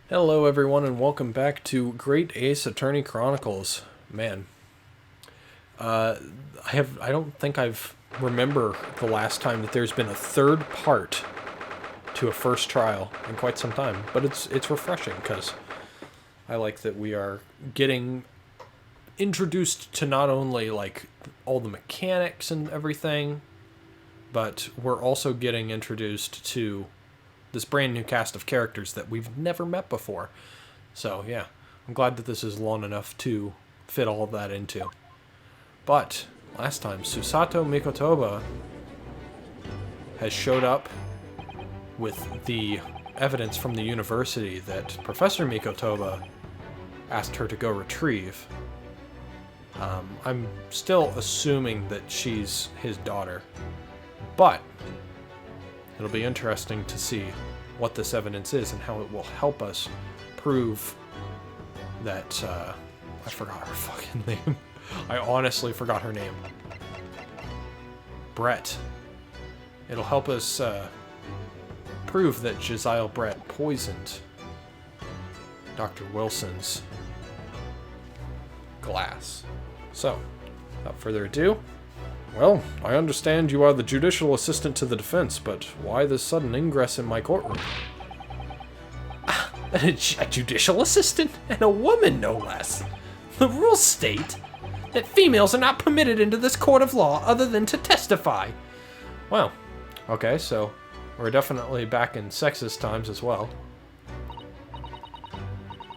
Hello, everyone, and welcome back to Great Ace Attorney Chronicles. Man, I don't think I've remember the last time that there's been a third part to a first trial in quite some time, but it's refreshing because I like that we are getting introduced to not only like all the mechanics and everything, but we're also getting introduced to this brand new cast of characters that we've never met before. So yeah, I'm glad that this is long enough to fit all of that into. But last time, Susato Mikotoba has showed up with the evidence from the university that Professor Mikotoba asked her to go retrieve. I'm still assuming that she's his daughter, but it'll be interesting to see what this evidence is and how it will help us prove that, I forgot her fucking name. I honestly forgot her name. Brett. It'll help us prove that Josiah Brett poisoned Dr. Wilson's glass. So, without further ado, well, I understand you are the judicial assistant to the defense, but why this sudden ingress in my courtroom? A judicial assistant? And a woman, no less. The rules state that females are not permitted into this court of law other than to testify. Well, okay, so we're definitely back in sexist times as well.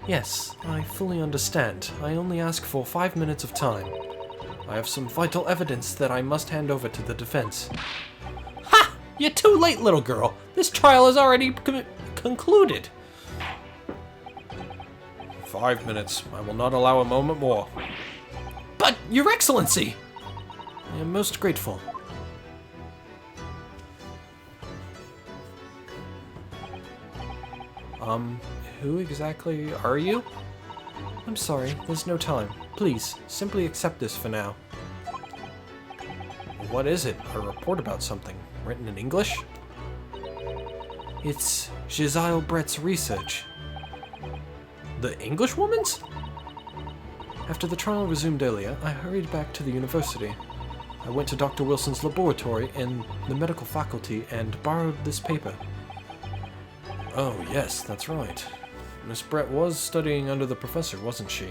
Yes, I fully understand. I only ask for 5 minutes of time. I have some vital evidence that I must hand over to the defense. Ha! You're too late, little girl. This trial is already concluded. 5 minutes. I will not allow a moment more. But, Your Excellency! I am most grateful. Who exactly are you? I'm sorry, there's no time. Please, simply accept this for now. What is it? A report about something? Written in English? It's Josiah Brett's research. The Englishwoman's? After the trial resumed earlier, I hurried back to the university. I went to Dr. Wilson's laboratory in the medical faculty and borrowed this paper. Oh, yes, that's right. Miss Brett was studying under the professor, wasn't she?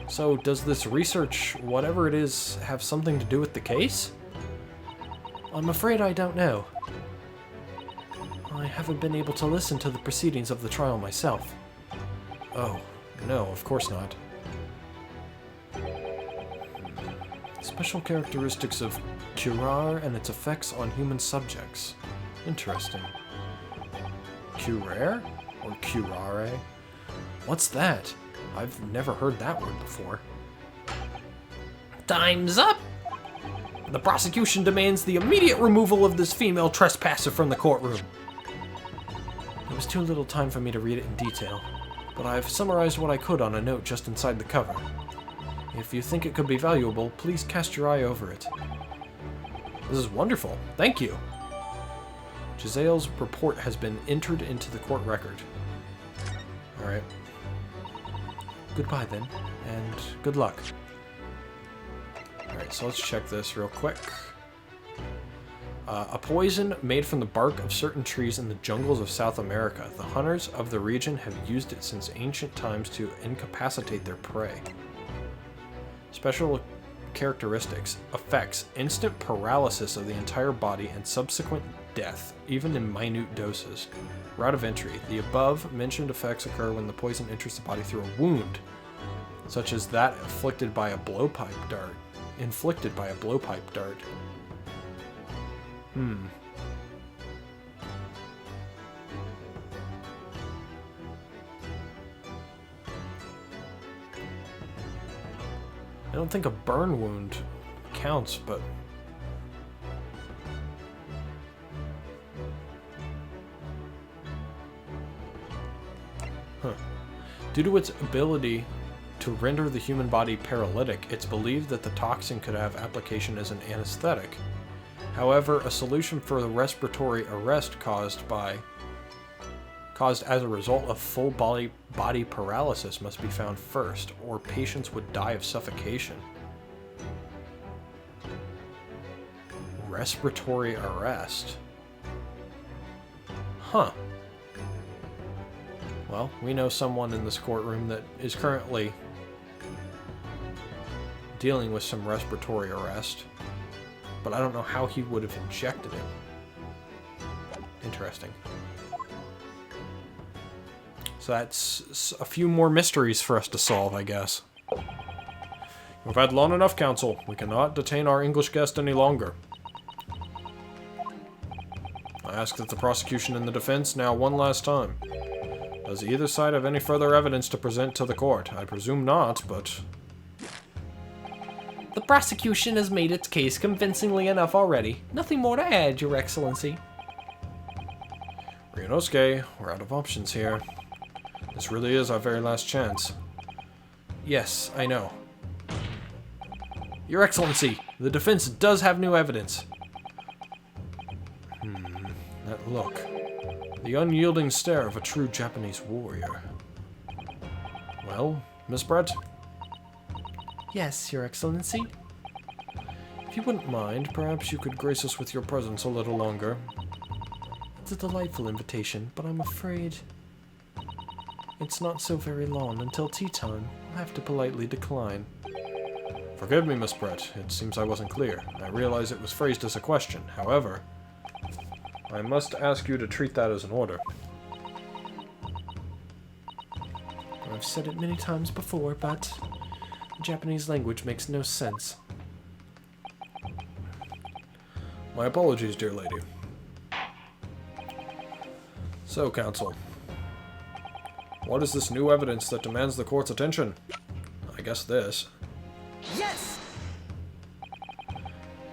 So, does this research, whatever it is, have something to do with the case? I'm afraid I don't know. I haven't been able to listen to the proceedings of the trial myself. Oh, no, of course not. Special characteristics of curare and its effects on human subjects. Interesting. Curare? Or curare? What's that? I've never heard that word before. Time's up! The prosecution demands the immediate removal of this female trespasser from the courtroom. There was too little time for me to read it in detail, but I've summarized what I could on a note just inside the cover. If you think it could be valuable, please cast your eye over it. This is wonderful. Thank you. Gisele's report has been entered into the court record. Alright. Goodbye then, and good luck. Alright, so let's check this real quick. A poison made from the bark of certain trees in the jungles of South America. The hunters of the region have used it since ancient times to incapacitate their prey. Special characteristics. Effects. Instant paralysis of the entire body and subsequent death, even in minute doses. Route of entry. The above mentioned effects occur when the poison enters the body through a wound, such as that inflicted by a blowpipe dart. I don't think a burn wound counts, but... Due to its ability to render the human body paralytic, it's believed that the toxin could have application as an anesthetic. However, a solution for the respiratory arrest caused by caused as a result of full body paralysis must be found first, or patients would die of suffocation. Respiratory arrest. Huh. Well, we know someone in this courtroom that is currently dealing with some respiratory arrest, but I don't know how he would have injected it. Interesting. So that's a few more mysteries for us to solve, I guess. We've had long enough, counsel. We cannot detain our English guest any longer. I ask that the prosecution and the defense now one last time. Does either side have any further evidence to present to the court? I presume not, but... The prosecution has made its case convincingly enough already. Nothing more to add, Your Excellency. Ryunosuke, we're out of options here. This really is our very last chance. Yes, I know. Your Excellency, the defense does have new evidence. That look. The unyielding stare of a true Japanese warrior. Well, Miss Brett? Yes, Your Excellency. If you wouldn't mind, perhaps you could grace us with your presence a little longer. It's a delightful invitation, but I'm afraid it's not so very long until tea time. I'll have to politely decline. Forgive me, Miss Brett. It seems I wasn't clear. I realize it was phrased as a question. However, I must ask you to treat that as an order. I've said it many times before, but the Japanese language makes no sense. My apologies, dear lady. So, counsel, what is this new evidence that demands the court's attention? I guess this. Yes!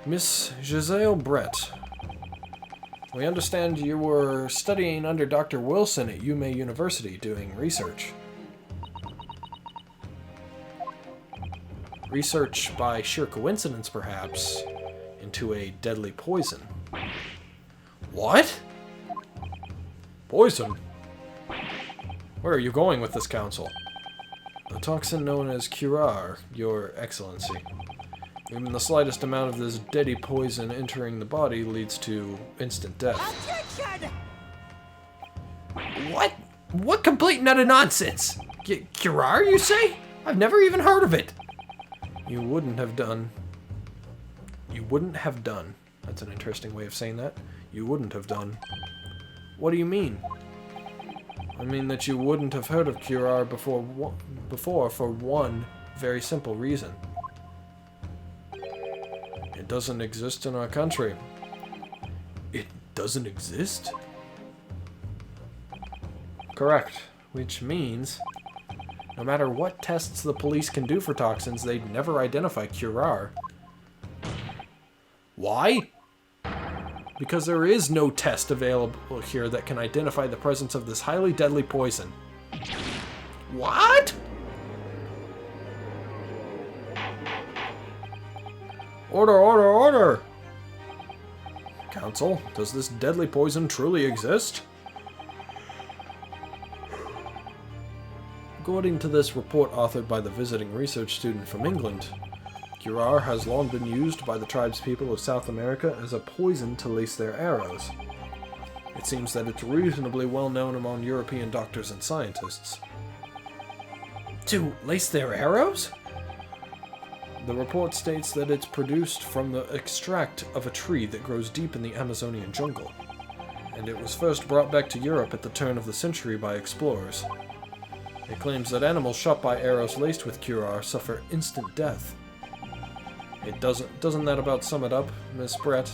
Miss Giselle Brett, we understand you were studying under Dr. Wilson at Yume University doing research. Research by sheer coincidence, perhaps, into a deadly poison. What? Poison? Where are you going with this, counsel? The toxin known as curare, Your Excellency. Even the slightest amount of this deadly poison entering the body leads to instant death. Objection! What? What complete and utter nonsense? Curare, you say? I've never even heard of it. You wouldn't have done. You wouldn't have done. That's an interesting way of saying that. You wouldn't have done. What do you mean? I mean that you wouldn't have heard of curare before for one very simple reason. It doesn't exist in our country. It doesn't exist? Correct. Which means, no matter what tests the police can do for toxins, they'd never identify curare. Why? Because there is no test available here that can identify the presence of this highly deadly poison. What? Order, order, order! Counsel, does this deadly poison truly exist? According to this report authored by the visiting research student from England, curare has long been used by the tribespeople of South America as a poison to lace their arrows. It seems that it's reasonably well known among European doctors and scientists. To lace their arrows? The report states that it's produced from the extract of a tree that grows deep in the Amazonian jungle, and it was first brought back to Europe at the turn of the century by explorers. It claims that animals shot by arrows laced with curare suffer instant death. It doesn't that about sum it up, Miss Brett?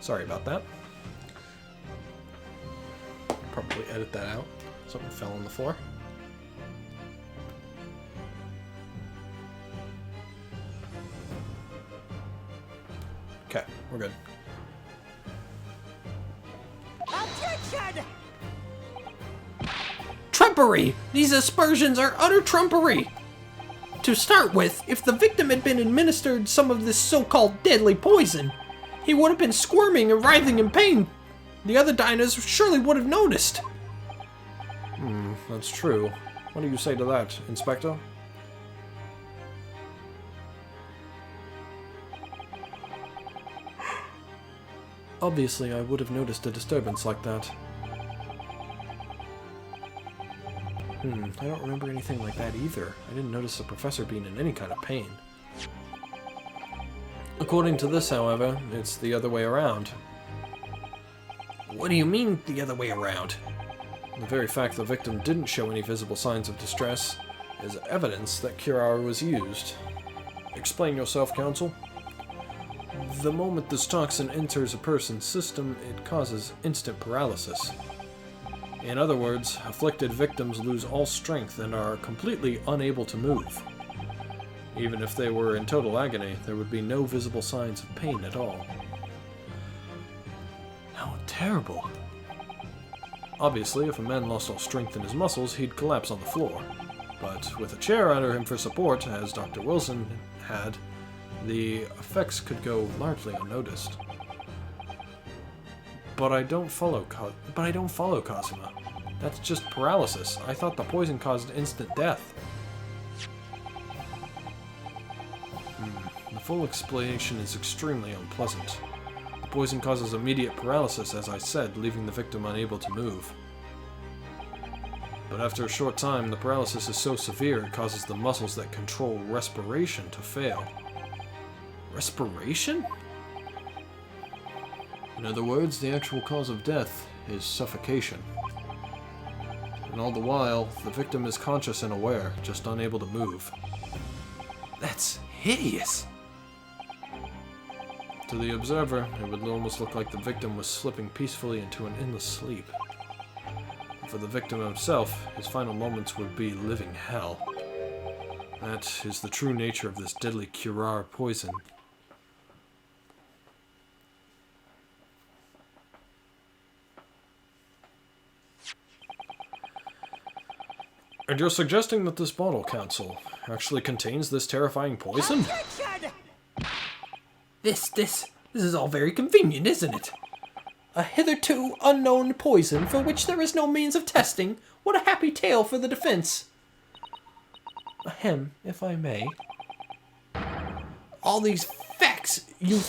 Sorry about that. Probably edit that out. Something fell on the floor. Okay, we're good. Objection! Trumpery! These aspersions are utter trumpery! To start with, if the victim had been administered some of this so-called deadly poison, he would have been squirming and writhing in pain. The other diners surely would have noticed. That's true. What do you say to that, Inspector? Obviously, I would have noticed a disturbance like that. I don't remember anything like that either. I didn't notice the professor being in any kind of pain. According to this, however, it's the other way around. What do you mean, the other way around? The very fact the victim didn't show any visible signs of distress is evidence that curare was used. Explain yourself, counsel. The moment this toxin enters a person's system, it causes instant paralysis. In other words, afflicted victims lose all strength and are completely unable to move. Even if they were in total agony, there would be no visible signs of pain at all. How terrible. Obviously, if a man lost all strength in his muscles, he'd collapse on the floor. But with a chair under him for support, as Dr. Wilson had, the effects could go largely unnoticed. But I don't follow Kazuma. That's just paralysis. I thought the poison caused instant death. The full explanation is extremely unpleasant. The poison causes immediate paralysis, as I said, leaving the victim unable to move. But after a short time, the paralysis is so severe it causes the muscles that control respiration to fail. Respiration? In other words, the actual cause of death is suffocation. And all the while, the victim is conscious and aware, just unable to move. That's hideous. To the observer, it would almost look like the victim was slipping peacefully into an endless sleep. For the victim himself, his final moments would be living hell. That is the true nature of this deadly curare poison. And you're suggesting that this bottle, Counsel, actually contains this terrifying poison? Objection! This is all very convenient, isn't it? A hitherto unknown poison for which there is no means of testing. What a happy tale for the defense. Ahem, if I may. All these facts, you...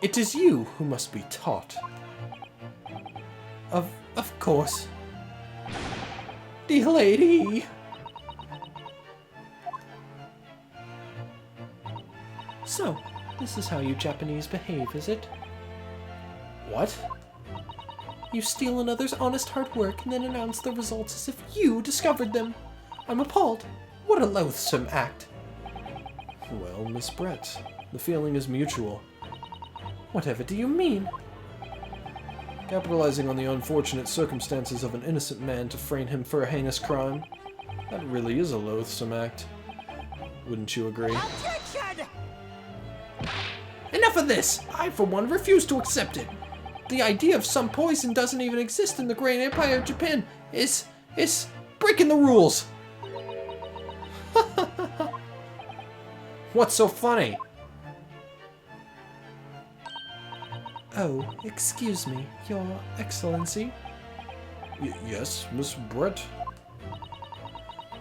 It is you who must be taught. Of course. Dear lady. So, this is how you Japanese behave, is it? What? You steal another's honest hard work and then announce the results as if you discovered them. I'm appalled. What a loathsome act. Well, Miss Brett, the feeling is mutual. Whatever do you mean? Capitalizing on the unfortunate circumstances of an innocent man to frame him for a heinous crime. That really is a loathsome act. Wouldn't you agree? Objection! Enough of this! I, for one, refuse to accept it. The idea of some poison doesn't even exist in the Great Empire of Japan is breaking the rules. What's so funny? Oh, excuse me, Your Excellency. Yes, Miss Brett?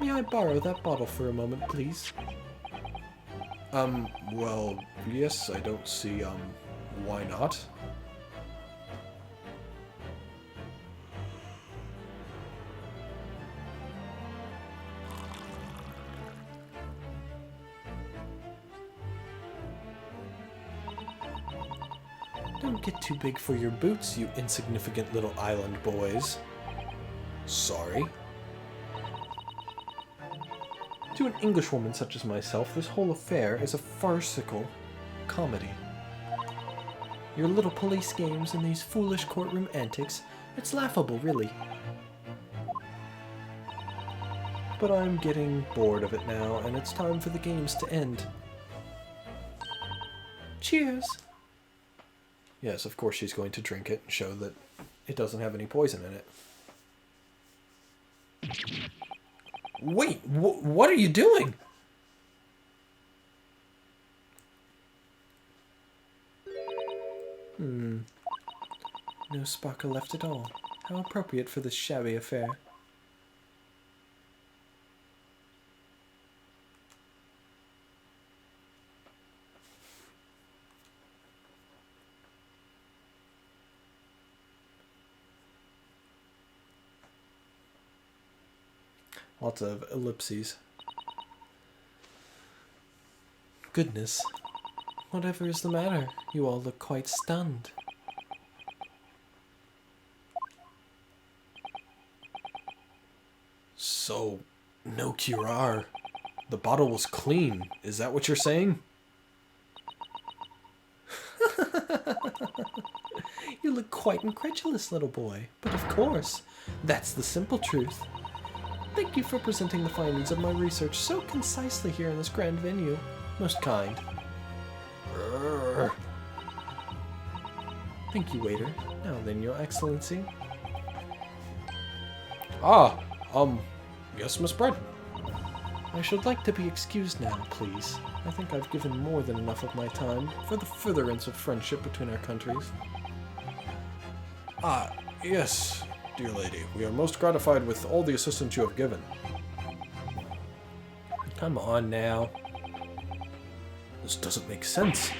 May I borrow that bottle for a moment, please? Well, yes, I don't see, why not? Don't get too big for your boots, you insignificant little island boys. Sorry? To an Englishwoman such as myself, this whole affair is a farcical comedy. Your little police games and these foolish courtroom antics, it's laughable, really. But I'm getting bored of it now, and it's time for the games to end. Cheers! Yes, of course she's going to drink it and show that it doesn't have any poison in it. Wait, what are you doing? No sparkle left at all. How appropriate for this shabby affair. Lots of ellipses. Goodness. Whatever is the matter? You all look quite stunned. So, no curar. The bottle was clean. Is that what you're saying? You look quite incredulous, little boy. But of course, that's the simple truth. Thank you for presenting the findings of my research so concisely here in this grand venue. Most kind. Thank you, waiter. Now then, Your Excellency. Yes, Miss Bread. I should like to be excused now, please. I think I've given more than enough of my time for the furtherance of friendship between our countries. Yes, dear lady. We are most gratified with all the assistance you have given. Come on now. This doesn't make sense.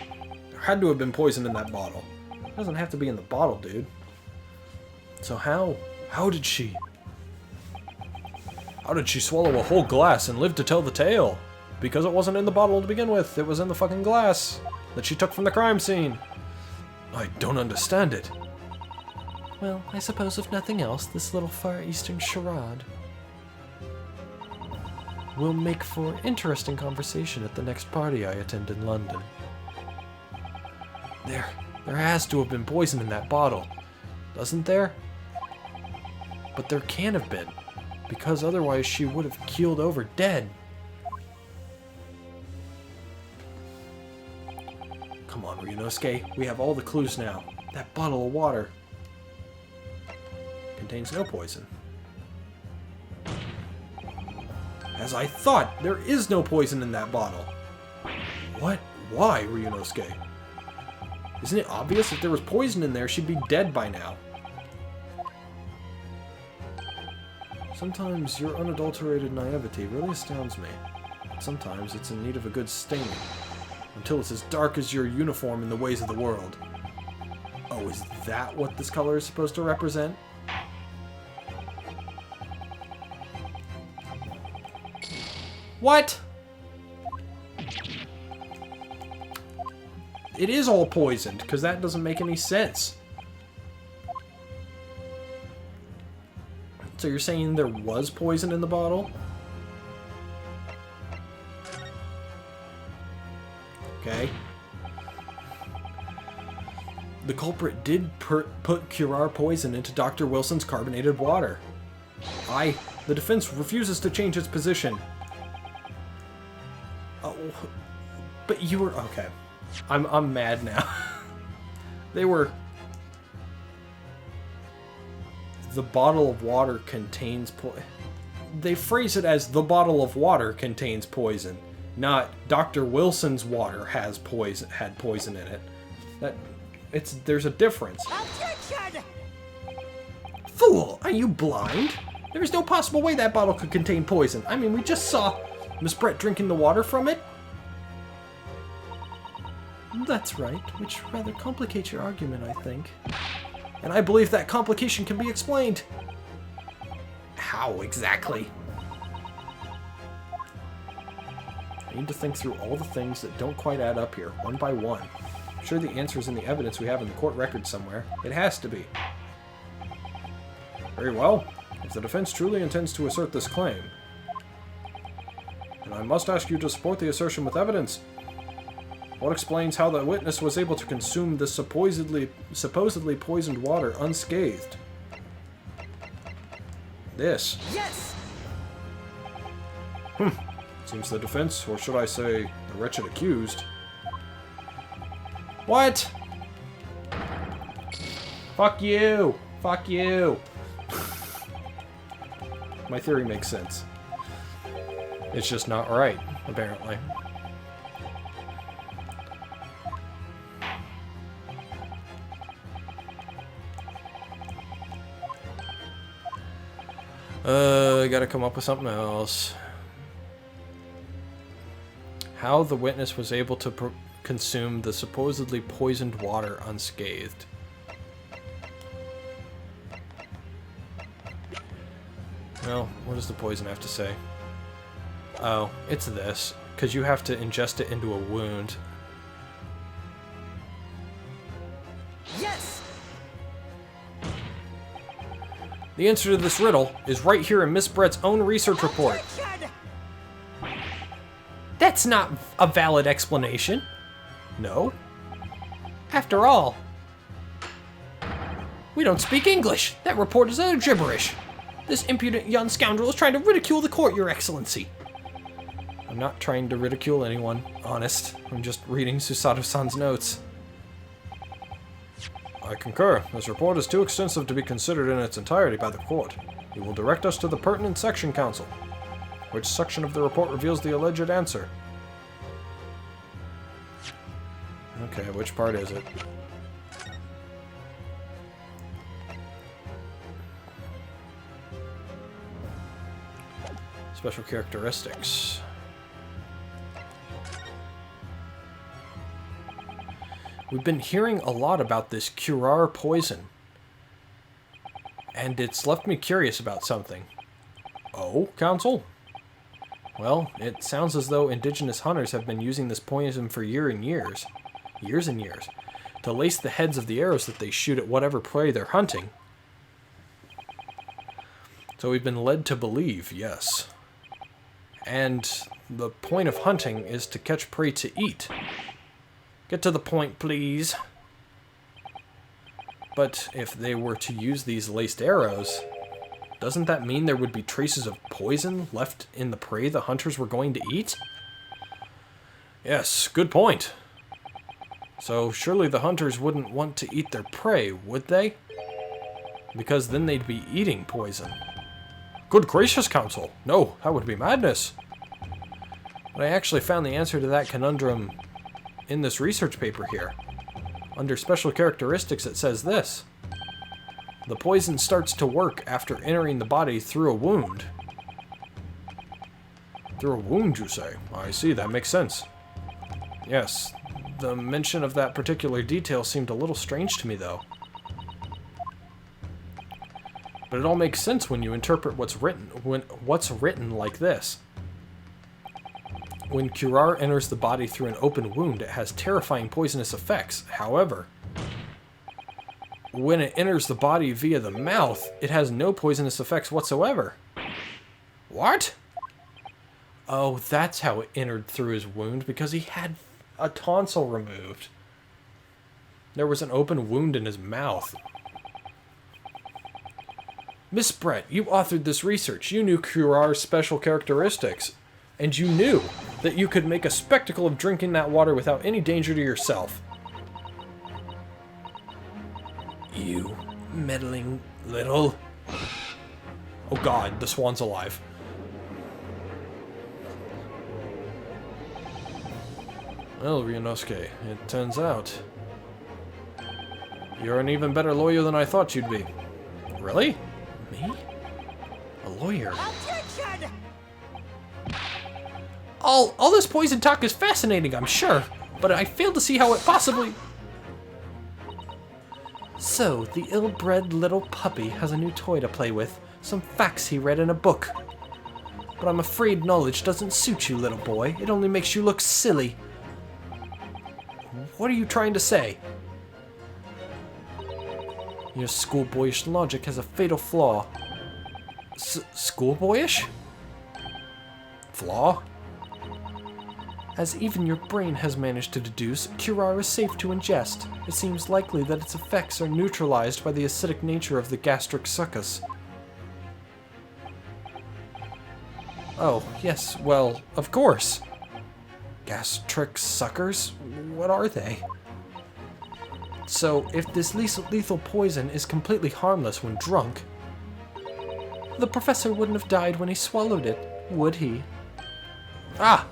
There had to have been poison in that bottle. It doesn't have to be in the bottle, dude. So how did she? How did she swallow a whole glass and live to tell the tale? Because it wasn't in the bottle to begin with. It was in the fucking glass that she took from the crime scene. I don't understand it. Well, I suppose if nothing else, this little Far Eastern charade will make for interesting conversation at the next party I attend in London. There has to have been poison in that bottle, doesn't there? But there can have been, because otherwise she would have keeled over dead. Come on, Ryunosuke. We have all the clues now. That bottle of water contains no poison. As I thought, there is no poison in that bottle. What? Why, Ryunosuke? Isn't it obvious if there was poison in there, she'd be dead by now? Sometimes your unadulterated naivety really astounds me. Sometimes it's in need of a good stinging. Until it's as dark as your uniform in the ways of the world. Oh, is that what this color is supposed to represent? What? It is all poisoned, because that doesn't make any sense. So you're saying there was poison in the bottle? Okay. The culprit did put Curar poison into Dr. Wilson's carbonated water. The defense refuses to change its position. Oh, but you were... Okay. I'm mad now. They were... The bottle of water contains They phrase it as the bottle of water contains poison, not Dr. Wilson's water had poison in it. There's a difference. Objection! Fool! Are you blind? There is no possible way that bottle could contain poison. I mean, we just saw Miss Brett drinking the water from it. That's right, which rather complicates your argument, I think. And I believe that complication can be explained. How exactly? I need to think through all the things that don't quite add up here, one by one. I'm sure the answer's in the evidence we have in the court record somewhere. It has to be. Very well. If the defense truly intends to assert this claim, then I must ask you to support the assertion with evidence. What explains how the witness was able to consume this supposedly poisoned water unscathed? This. Yes! Seems the defense, or should I say, the wretched accused. What? Fuck you! Fuck you! My theory makes sense. It's just not right, apparently. I gotta come up with something else. How the witness was able to consume the supposedly poisoned water unscathed. Well, what does the poison have to say? Oh, it's this. Because you have to ingest it into a wound. Yes! The answer to this riddle is right here in Miss Brett's own research report. Objection! That's not a valid explanation. No? After all, we don't speak English. That report is utter gibberish. This impudent young scoundrel is trying to ridicule the court, Your Excellency. I'm not trying to ridicule anyone, honest. I'm just reading Susato-san's notes. I concur. This report is too extensive to be considered in its entirety by the court. You will direct us to the pertinent section counsel. Which section of the report reveals the alleged answer? Okay, which part is it? Special characteristics. We've been hearing a lot about this Curar poison. And it's left me curious about something. Oh, Counsel? Well, it sounds as though indigenous hunters have been using this poison for years and years, to lace the heads of the arrows that they shoot at whatever prey they're hunting. So we've been led to believe, yes. And the point of hunting is to catch prey to eat. Get to the point, please. But if they were to use these laced arrows, doesn't that mean there would be traces of poison left in the prey the hunters were going to eat? Yes, good point. So surely the hunters wouldn't want to eat their prey, would they? Because then they'd be eating poison. Good gracious, Counsel! No, that would be madness! But I actually found the answer to that conundrum in this research paper here. Under special characteristics it says this. The poison starts to work after entering the body through a wound. Through a wound, you say? I see, that makes sense. Yes, the mention of that particular detail seemed a little strange to me, though. But it all makes sense when you interpret what's written like this. When Curar enters the body through an open wound, it has terrifying poisonous effects. However, when it enters the body via the mouth, it has no poisonous effects whatsoever. What? Oh, that's how it entered through his wound, because he had a tonsil removed. There was an open wound in his mouth. Miss Brett, you authored this research. You knew Curar's special characteristics. And you knew that you could make a spectacle of drinking that water without any danger to yourself. You meddling little... Oh god, the swan's alive. Well, Ryunosuke, it turns out you're an even better lawyer than I thought you'd be. Really? Me? A lawyer? Objection! All this poison talk is fascinating, I'm sure, but I fail to see how it possibly... So, the ill-bred little puppy has a new toy to play with, some facts he read in a book. But I'm afraid knowledge doesn't suit you, little boy. It only makes you look silly. What are you trying to say? Your schoolboyish logic has a fatal flaw. Schoolboyish? Flaw? As even your brain has managed to deduce, Curar is safe to ingest. It seems likely that its effects are neutralized by the acidic nature of the gastric succus. Oh, yes, well, of course. Gastric suckers? What are they? So, if this lethal poison is completely harmless when drunk, the professor wouldn't have died when he swallowed it, would he? Ah!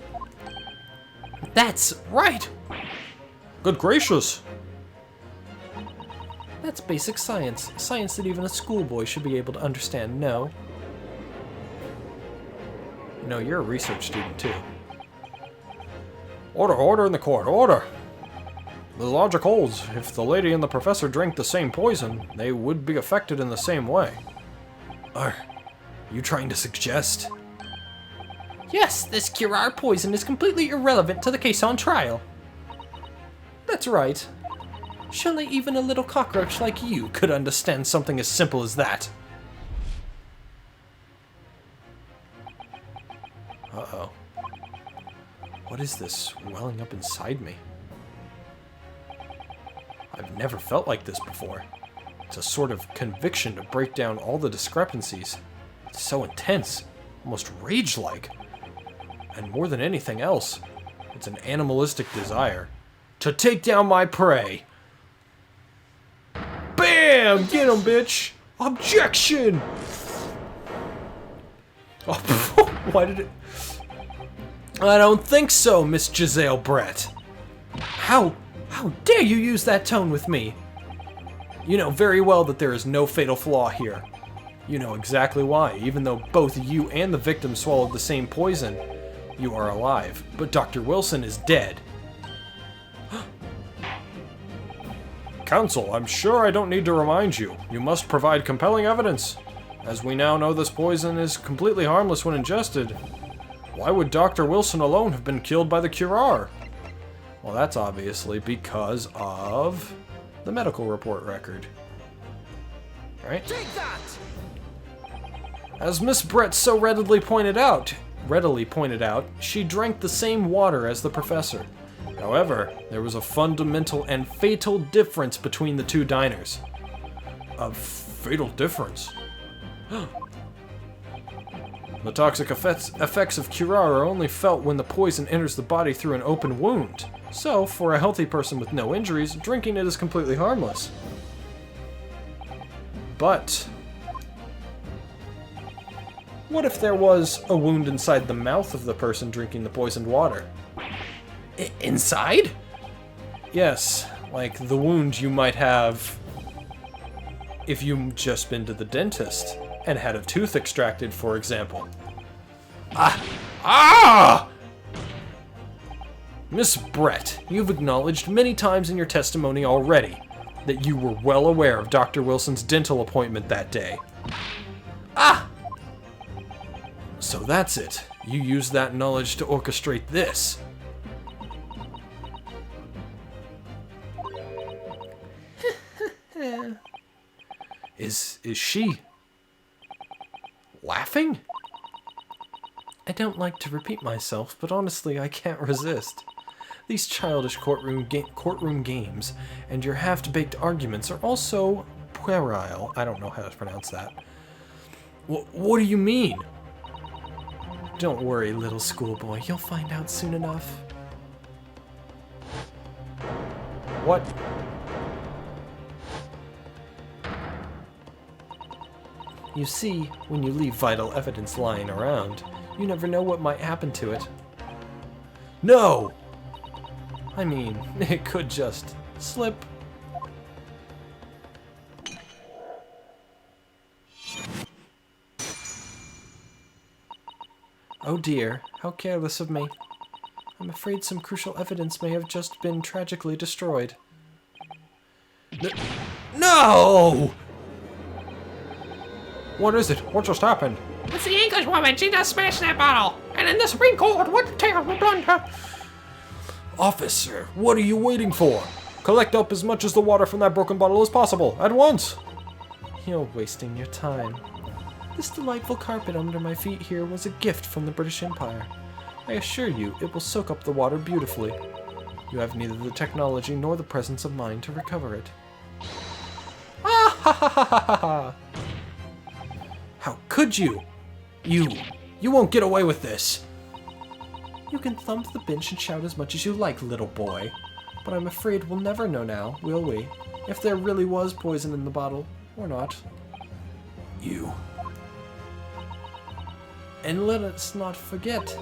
That's right! Good gracious! That's basic science. Science that even a schoolboy should be able to understand, no? No, you're a research student too. Order in the court, order! The logic holds. If the lady and the professor drank the same poison, they would be affected in the same way. Are you trying to suggest? Yes, this Curar poison is completely irrelevant to the case on trial. That's right. Surely even a little cockroach like you could understand something as simple as that. Uh-oh. What is this welling up inside me? I've never felt like this before. It's a sort of conviction to break down all the discrepancies. It's so intense, almost rage-like. And more than anything else, it's an animalistic desire to take down my prey. Bam! Get him, bitch! Objection! Oh, why did it... I don't think so, Miss Giselle Brett. How dare you use that tone with me? You know very well that there is no fatal flaw here. You know exactly why. Even though both you and the victim swallowed the same poison, you are alive. But Dr. Wilson is dead. Counsel, I'm sure I don't need to remind you. You must provide compelling evidence. As we now know, this poison is completely harmless when ingested. Why would Dr. Wilson alone have been killed by the Curar? Well, that's obviously because of the medical report record. Right? Take that! As Miss Brett so readily pointed out, she drank the same water as the professor. However, there was a fundamental and fatal difference between the two diners. A fatal difference? The toxic effects of Curar are only felt when the poison enters the body through an open wound. So, for a healthy person with no injuries, drinking it is completely harmless. But what if there was a wound inside the mouth of the person drinking the poisoned water? Inside? Yes, like the wound you might have if you'd just been to the dentist and had a tooth extracted, for example. Miss Brett, you've acknowledged many times in your testimony already that you were well aware of Dr. Wilson's dental appointment that day. So that's it. You used that knowledge to orchestrate this. Is she laughing? I don't like to repeat myself, but honestly, I can't resist. These childish courtroom games and your half-baked arguments are also puerile. I don't know how to pronounce that. What do you mean? Don't worry, little schoolboy. You'll find out soon enough. What? You see, when you leave vital evidence lying around, you never know what might happen to it. No! I mean, it could just slip. Oh dear, how careless of me. I'm afraid some crucial evidence may have just been tragically destroyed. No! What is it? What just happened? It's the English woman. She just smashed that bottle. And in the Supreme Court, what terrible blunder. Officer, what are you waiting for? Collect up as much of the water from that broken bottle as possible, at once! You're wasting your time. This delightful carpet under my feet here was a gift from the British Empire. I assure you, it will soak up the water beautifully. You have neither the technology nor the presence of mind to recover it. Ah ha ha ha ha ha! How could you? You won't get away with this! You can thump the bench and shout as much as you like, little boy. But I'm afraid we'll never know now, will we? If there really was poison in the bottle, or not. You. And let us not forget,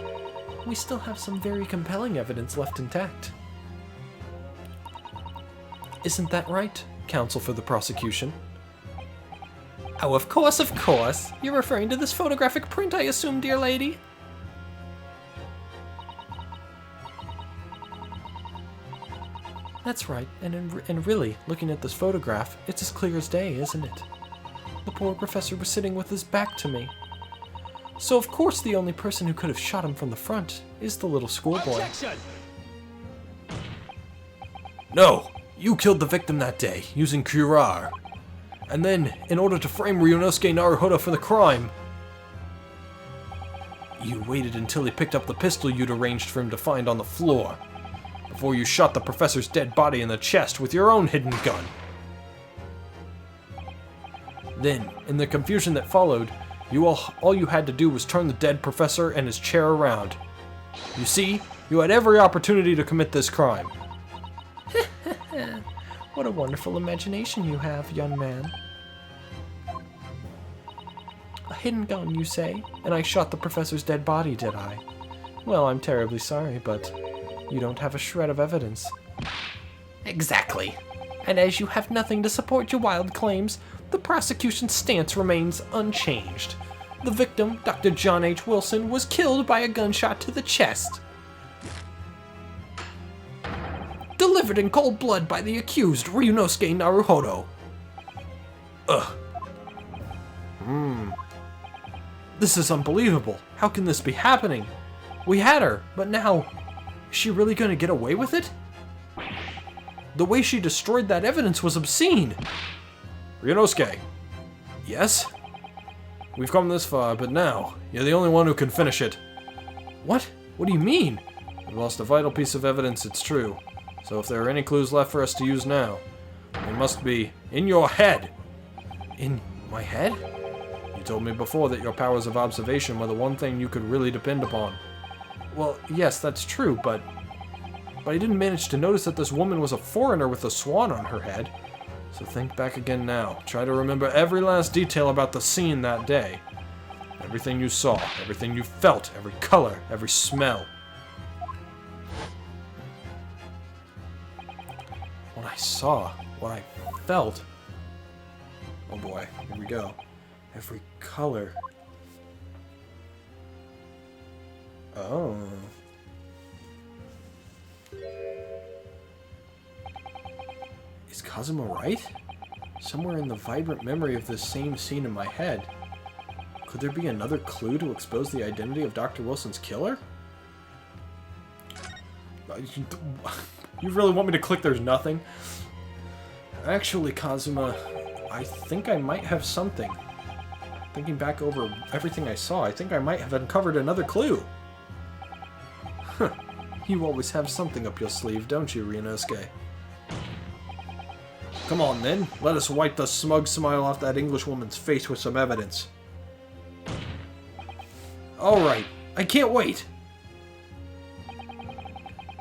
we still have some very compelling evidence left intact. Isn't that right, counsel for the prosecution? Oh, of course, of course. You're referring to this photographic print, I assume, dear lady? That's right, and really, looking at this photograph, it's as clear as day, isn't it? The poor professor was sitting with his back to me. So of course the only person who could have shot him from the front is the little schoolboy. Objection! No! You killed the victim that day, using Kurar. And then, in order to frame Ryunosuke Naruhodo for the crime, you waited until he picked up the pistol you'd arranged for him to find on the floor, before you shot the professor's dead body in the chest with your own hidden gun. Then, in the confusion that followed, all you had to do was turn the dead professor and his chair around. You see, you had every opportunity to commit this crime. What a wonderful imagination you have, young man. A hidden gun, you say? And I shot the professor's dead body, did I? Well, I'm terribly sorry, but you don't have a shred of evidence. Exactly. And as you have nothing to support your wild claims, the prosecution's stance remains unchanged. The victim, Dr. John H. Wilson, was killed by a gunshot to the chest. Delivered in cold blood by the accused, Ryunosuke Naruhodo. Ugh. This is unbelievable. How can this be happening? We had her, but now, is she really going to get away with it? The way she destroyed that evidence was obscene. Ryunosuke. Yes? We've come this far, but now, you're the only one who can finish it. What? What do you mean? We've lost a vital piece of evidence, it's true. So if there are any clues left for us to use now, they must be in your head. In my head? You told me before that your powers of observation were the one thing you could really depend upon. Well, yes, that's true, but I didn't manage to notice that this woman was a foreigner with a swan on her head. So think back again now. Try to remember every last detail about the scene that day. Everything you saw, everything you felt, every color, every smell. What I saw, what I felt. Oh boy, here we go. Every color. Oh. Is Kazuma right? Somewhere in the vibrant memory of this same scene in my head. Could there be another clue to expose the identity of Dr. Wilson's killer? You really want me to click there's nothing? Actually, Kazuma, I think I might have something. Thinking back over everything I saw, I think I might have uncovered another clue. Huh. You always have something up your sleeve, don't you, Ryunosuke? Come on, then. Let us wipe the smug smile off that Englishwoman's face with some evidence. Alright, I can't wait!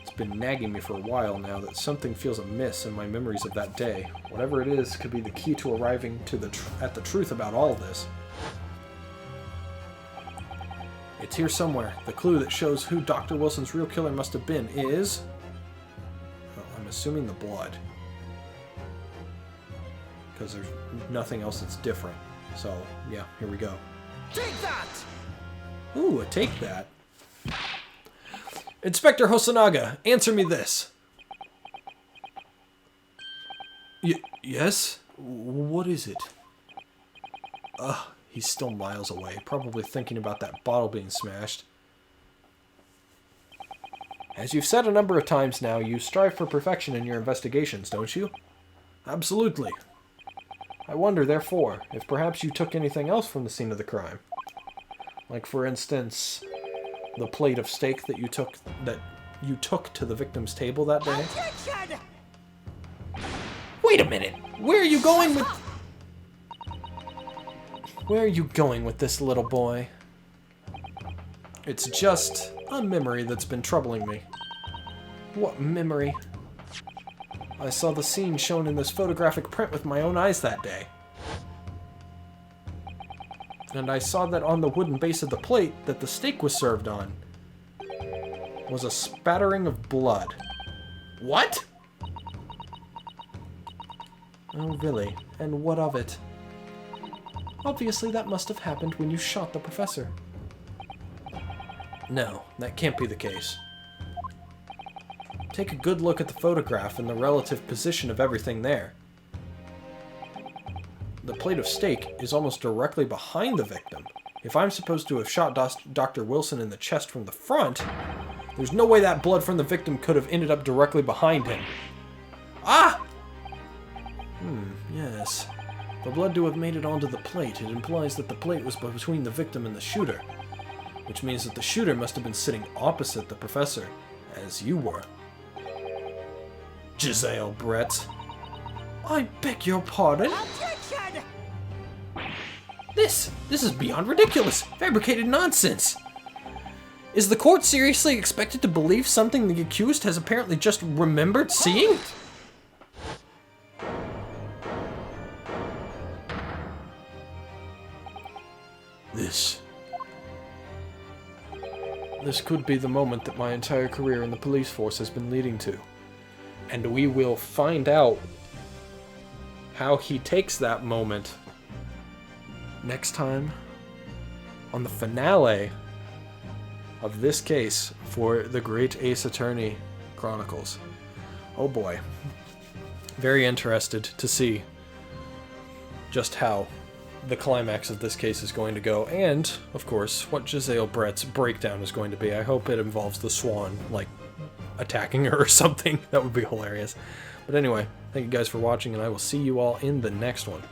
It's been nagging me for a while now that something feels amiss in my memories of that day. Whatever it is could be the key to arriving to at the truth about all this. It's here somewhere. The clue that shows who Dr. Wilson's real killer must have been is... well, I'm assuming the blood. Because there's nothing else that's different. So, yeah, here we go. Take that! Ooh, a take that. Inspector Hosonaga, answer me this. Yes? What is it? Ugh, he's still miles away, probably thinking about that bottle being smashed. As you've said a number of times now, you strive for perfection in your investigations, don't you? Absolutely. I wonder, therefore, if perhaps you took anything else from the scene of the crime. Like, for instance, the plate of steak that you took to the victim's table that day. Objection! Wait a minute! Where are you going with... Where are you going with this, little boy? It's just a memory that's been troubling me. What memory? I saw the scene shown in this photographic print with my own eyes that day. And I saw that on the wooden base of the plate that the steak was served on. was a spattering of blood. What? Oh, really? And what of it? Obviously, that must have happened when you shot the professor. No, that can't be the case. Take a good look at the photograph and the relative position of everything there. The plate of steak is almost directly behind the victim. If I'm supposed to have shot Dr. Wilson in the chest from the front, there's no way that blood from the victim could have ended up directly behind him. Ah! Yes. For blood to have made it onto the plate, it implies that the plate was between the victim and the shooter, which means that the shooter must have been sitting opposite the professor, as you were. Giselle Brett. I beg your pardon? Objection! This is beyond ridiculous. Fabricated nonsense. Is the court seriously expected to believe something the accused has apparently just remembered seeing? This could be the moment that my entire career in the police force has been leading to. And we will find out how he takes that moment next time on the finale of this case for the Great Ace Attorney Chronicles. Oh boy. Very interested to see just how the climax of this case is going to go, and, of course, what Giselle Brett's breakdown is going to be. I hope it involves the swan, like, attacking her or something. That would be hilarious. But anyway, thank you guys for watching, and I will see you all in the next one.